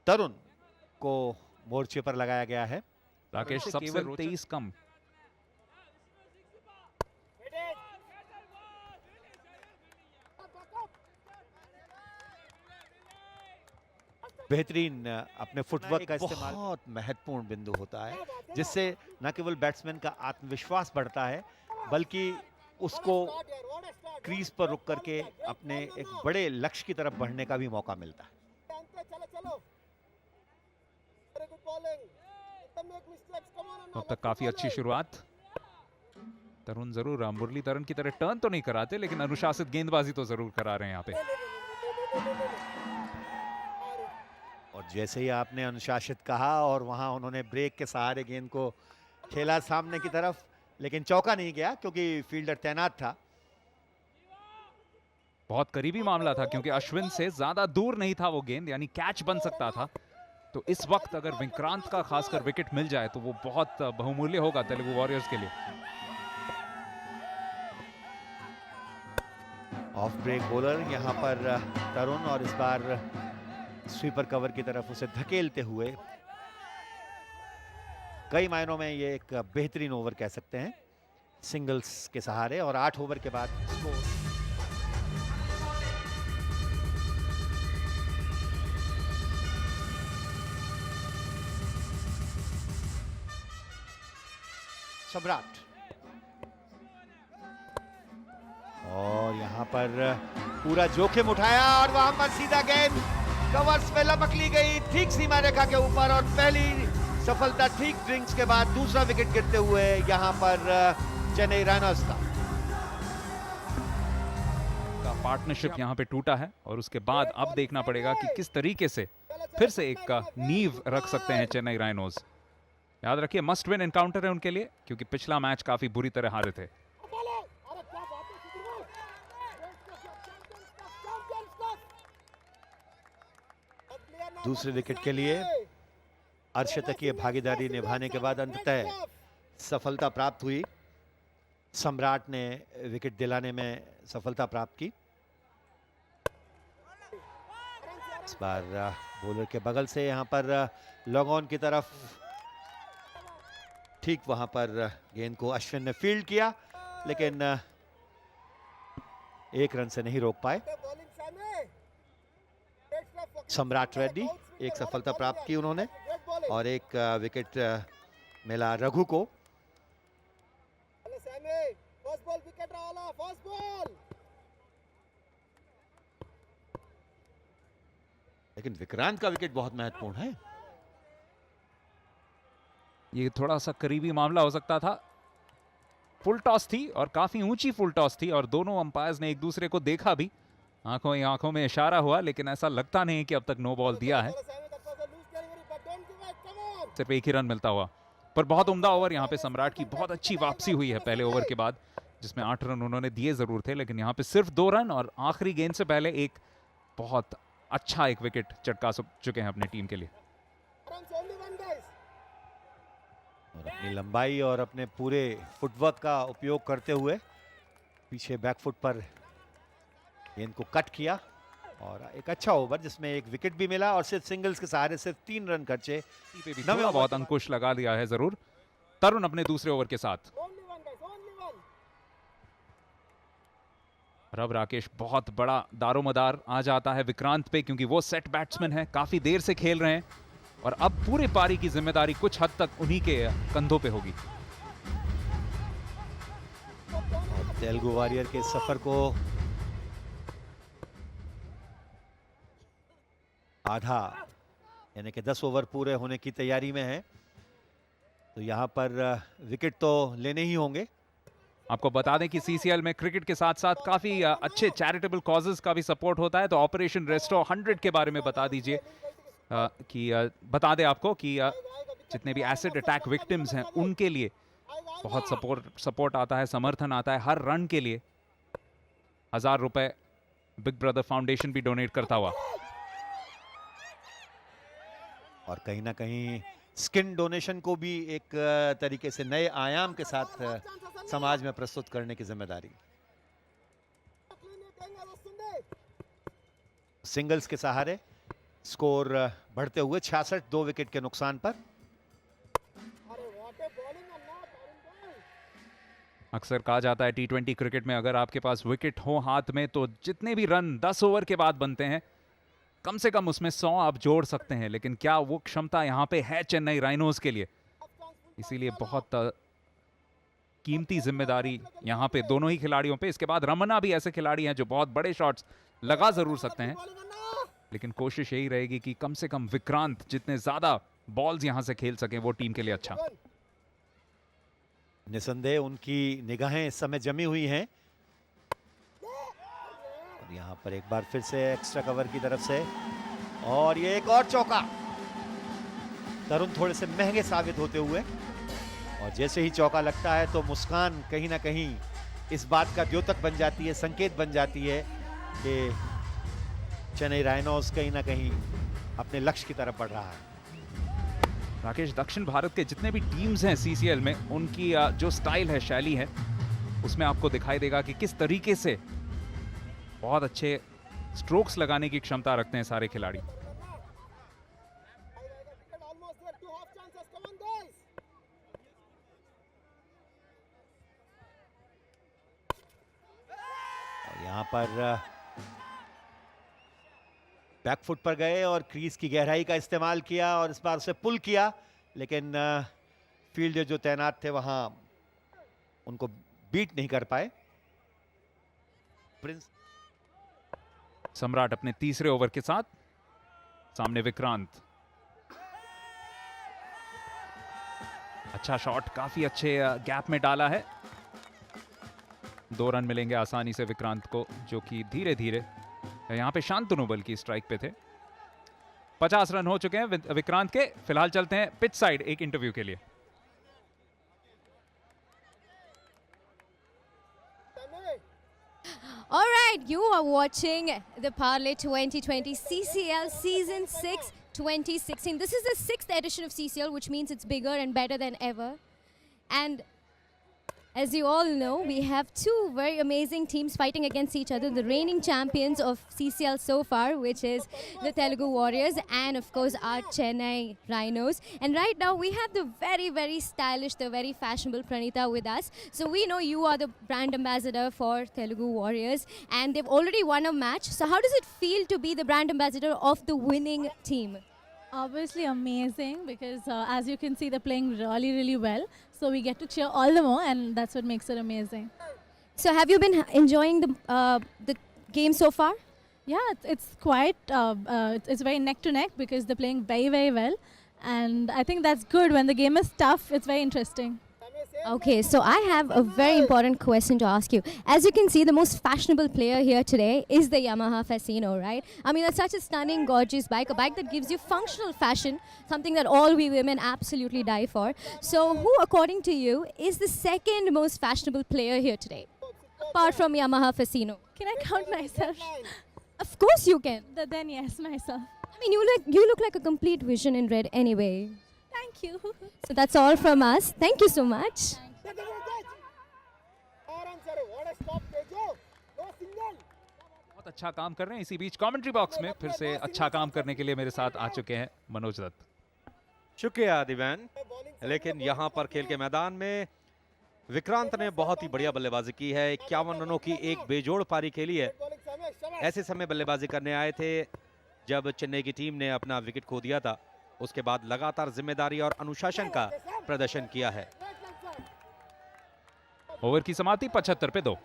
तरुण को मोर्चे पर लगाया गया है। राकेश सबसे 23 कम। बेहतरीन अपने फुटवर्क का इस्तेमाल बहुत महत्वपूर्ण बिंदु होता है, जिससे न केवल बैट्समैन का आत्मविश्वास बढ़ता है बल्कि उसको क्रीज पर रुक करके अपने एक बड़े लक्ष्य की तरफ बढ़ने का भी मौका मिलता है। अब तक काफी अच्छी शुरुआत। तरुण जरूर मुरलीधरन की तरह टर्न तो नहीं कराते, लेकिन अनुशासित गेंदबाजी तो जरूर करा रहे हैं यहाँ पे। और जैसे ही आपने अनुशासित कहा और वहां उन्होंने ब्रेक के सहारे गेंद को खेला सामने की तरफ, लेकिन चौका नहीं गया क्योंकि फील्डर तैनात था। बहुत करीबी मामला था क्योंकि अश्विन से ज्यादा दूर नहीं था वो गेंद, यानी कैच बन सकता था। तो इस वक्त अगर विक्रांत का खासकर विकेट मिल जाए तो वो बहुत बहुमूल्य होगा तेलुगु वॉरियर्स के लिए। ऑफ ब्रेक बॉलर यहां पर तरुण, और इस बार स्वीपर कवर की तरफ उसे धकेलते हुए कई मायनों में ये एक बेहतरीन ओवर कह सकते हैं सिंगल्स के सहारे। और 8 ओवर के बाद स्कोर सम्राट, और यहां पर पूरा जोखिम उठाया और वहां पर सीधा गेंद कवर्स में लपक ली गई ठीक सीमा रेखा के ऊपर, और पहली सफलता ठीक ड्रिंक्स के बाद दूसरा विकेट गिरते हुए यहां पर चेन्नई राइनोज का पार्टनरशिप यहां पे टूटा है। और उसके बाद अब देखना पड़ेगा कि किस तरीके से फिर से एक नींव रख सकते हैं चेन्नई राइनोज। याद रखिए मस्ट विन एनकाउंटर है उनके लिए, क्योंकि पिछला मैच काफी बुरी तरह हारे थे। दूसरे विकेट के लिए अर्धशतकीय भागीदारी निभाने के बाद अंततः सफलता प्राप्त हुई। सम्राट ने विकेट दिलाने में सफलता प्राप्त की। इस बार बॉलर के बगल से यहां पर लॉन्ग ऑन की तरफ ठीक वहां पर गेंद को अश्विन ने फील्ड किया, लेकिन एक रन से नहीं रोक पाए। सम्राट रेड्डी एक सफलता प्राप्त की उन्होंने, और एक विकेट मिला रघु को। लेकिन विक्रांत का विकेट बहुत महत्वपूर्ण है। ये थोड़ा सा करीबी मामला हो सकता था। फुल टॉस थी और काफी ऊंची फुल टॉस थी, और दोनों अंपायर्स ने एक दूसरे को देखा भी, आंखों ही आंखों में इशारा हुआ, लेकिन ऐसा लगता नहीं कि अब तक नो बॉल दिया है। सिर्फ एक ही रन मिलता हुआ, पर बहुत उम्दा ओवर यहाँ पे सम्राट की बहुत अच्छी वापसी हुई है पहले ओवर के बाद, जिसमें 8 रन उन्होंने दिए जरूर थे, लेकिन यहाँ पे सिर्फ 2 रन, और आखिरी गेंद से पहले एक बहुत अच्छा एक विकेट चटका चुके हैं अपनी टीम के लिए। और अपनी लंबाई और अपने पूरे फुटवर्क का उपयोग करते हुए पीछे बैकफुट पर गेंद को कट किया, और एक अच्छा ओवर जिसमें एक विकेट भी मिला, और सिर्फ सिंगल्स के सहारे सिर्फ 3 रन खर्चे। बहुत अंकुश लगा दिया है जरूर तरुण अपने दूसरे ओवर के साथ। अब राकेश बहुत बड़ा दारोमदार आ जाता है विक्रांत पे, क्योंकि वो सेट बैट्समैन है, काफी देर से खेल रहे हैं, और अब पूरी पारी की जिम्मेदारी कुछ हद तक उन्हीं के कंधों पे होगी। तेलुगु वॉरियर के सफर को आधा यानी कि 10 ओवर पूरे होने की तैयारी में है, तो यहां पर विकेट तो लेने ही होंगे। आपको बता दें कि सीसीएल में क्रिकेट के साथ साथ काफी अच्छे चैरिटेबल कॉजेस का भी सपोर्ट होता है, तो ऑपरेशन रेस्टोर 100 के बारे में बता दीजिए कि बता दें आपको कि जितने भी एसिड अटैक विक्टिम्स हैं उनके लिए बहुत सपोर्ट आता है, समर्थन आता है हर रन के लिए। 1000 रुपए बिग ब्रदर फाउंडेशन भी डोनेट करता हुआ, और कहीं ना कहीं स्किन डोनेशन को भी एक तरीके से नए आयाम के साथ समाज में प्रस्तुत करने की जिम्मेदारी। सिंगल्स के सहारे स्कोर बढ़ते हुए 66, 2 विकेट के नुकसान पर। अक्सर कहा जाता है T20 क्रिकेट में अगर आपके पास विकेट हो हाथ में तो जितने भी रन 10 ओवर के बाद बनते हैं कम से कम उसमें 100 आप जोड़ सकते हैं, लेकिन क्या वो क्षमता यहाँ पे है चेन्नई राइनोज के लिए? इसीलिए बहुत कीमती जिम्मेदारी यहाँ पे दोनों ही खिलाड़ियों पे। इसके बाद रमन्ना भी ऐसे खिलाड़ी हैं जो बहुत बड़े शॉट्स लगा जरूर सकते हैं, लेकिन कोशिश यही रहेगी कि कम से कम विक्रांत जितने ज्यादा बॉल्स यहां से खेल सकें वो टीम के लिए अच्छा। निसंदेह उनकी निगाहें इस समय जमी हुई हैं और यहां पर एक बार फिर से एक्स्ट्रा कवर की तरफ से, और ये एक और चौका। तरुण थोड़े से महंगे साबित होते हुए, और जैसे ही चौका लगता है तो मुस्कान कहीं ना कहीं इस बात का द्योतक बन जाती है, संकेत बन जाती है कि चेन्नई राइनोज कहीं ना कहीं अपने लक्ष्य की तरफ बढ़ रहा है। राकेश, दक्षिण भारत के जितने भी टीम्स हैं सीसीएल में, उनकी जो स्टाइल है, शैली है, उसमें आपको दिखाई देगा कि किस तरीके से बहुत अच्छे स्ट्रोक्स लगाने की क्षमता रखते हैं सारे खिलाड़ी। और यहां पर बैकफुट पर गए और क्रीज की गहराई का इस्तेमाल किया और इस बार उसे पुल किया, लेकिन फील्डर जो तैनात थे वहां उनको बीट नहीं कर पाए। प्रिंस सम्राट अपने तीसरे ओवर के साथ, सामने विक्रांत। अच्छा शॉट, काफी अच्छे गैप में डाला है। 2 रन मिलेंगे आसानी से विक्रांत को, जो कि धीरे धीरे यहां पे शांतनु बल की स्ट्राइक पे थे। 50 रन हो चुके हैं विक्रांत के। फिलहाल चलते हैं पिच साइड एक इंटरव्यू के लिए। All right, you are watching the Parlay 2020 CCL Season 6 2016. This is the 6th edition of CCL, which means it's bigger and better than ever. And as you all know, we have 2 very amazing teams fighting against each other, the reigning champions of CCL so far, which is the Telugu Warriors and of course our Chennai Rhinos. And right now we have the very, very stylish, the very fashionable Pranita with us. So we know you are the brand ambassador for Telugu Warriors and they've already won a match. So how does it feel to be the brand ambassador of the winning team? Obviously amazing, because as you can see, they're playing really, really well. So we get to cheer all the more, and that's what makes it amazing. So have you been enjoying the game so far? Yeah, it's quite, it's very neck to neck because they're playing very, very well. And I think that's good. When the game is tough, it's very interesting. Okay, so I have a very important question to ask you. As you can see, the most fashionable player here today is the Yamaha Fascino, right? I mean, that's such a stunning, gorgeous bike, a bike that gives you functional fashion, something that all we women absolutely die for. So who, according to you, is the second most fashionable player here today, apart from Yamaha Fascino? Can I count myself? Of course you can. Then yes, myself. I mean, you look like a complete vision in red anyway. Thank you. So that's all from us. Thank you so much. बहुत अच्छा काम कर रहे हैं। इसी बीच commentary box में फिर से अच्छा काम करने के लिए मेरे साथ आ चुके हैं मनोज दत्त। शुक्रिया दिव्यान। लेकिन यहां पर खेल के मैदान में विक्रांत ने बहुत ही बढ़िया बल्लेबाजी की है। 51 रनों की एक बेजोड़ पारी खेली है। ऐसे समय बल्लेबाजी करने आए थे जब चेन्नई की टीम ने अपना विकेट खो दिया था। उसके बाद लगातार जिम्मेदारी और अनुशासन का प्रदर्शन किया है। ओवर की समाप्ति 75 पे 2।